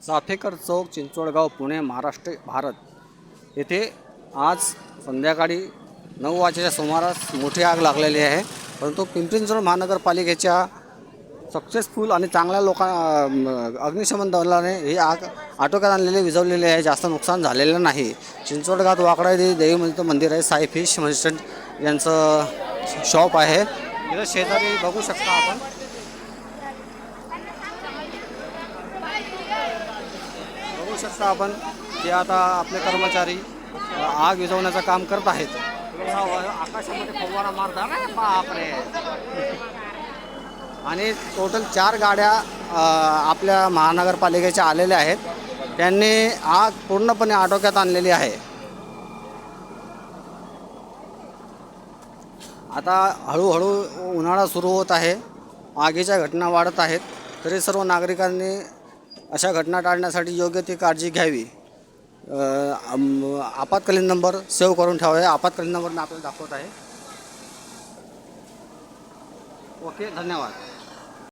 चाफेकर चौक, चिंचवडगाव, पुणे, महाराष्ट्र, भारत येथे आज संध्याकाळी 9 वाजेच्या सुमारास मोठी आग लागलेली आहे. परंतु पिंपरी चिंचवड महानगरपालिकेच्या सक्सेसफुल आणि चांगल्या अग्निशमन दलाने ही आग आटोक्यात आणलेली, विझवलेली आहे. जास्त नुकसान झालेलं नाही. चिंचवडगावात वाकडा येथे देवी मंदिर आहे. साई फिश मर्चंट यांचं शॉप आहे. इथं शेजारी बघू शकता आपण. बघू शकता आपण की आता आपले कर्मचारी आग विझवण्याचं काम करत आहेत. आकाशामध्ये फवारा मारतात, बापरे. आणि टोटल 4 गाड्या आपल्या महानगरपालिकेच्या आलेल्या आहेत. त्यांनी आग पूर्णपणे आटोक्यात आणलेली आहे. आता हळूहळू उन्हाळा सुरू होत आहे. आगीच्या घटना वाढत आहेत. तरी सर्व नागरिकांनी अशा घटना टाळण्यासाठी योग्य ती काळजी घ्यावी. आपत्कालीन नंबर सेव्ह करून ठेवावे. आपत्कालीन नंबर मी आपल्याला दाखवत आहे. ओके, धन्यवाद.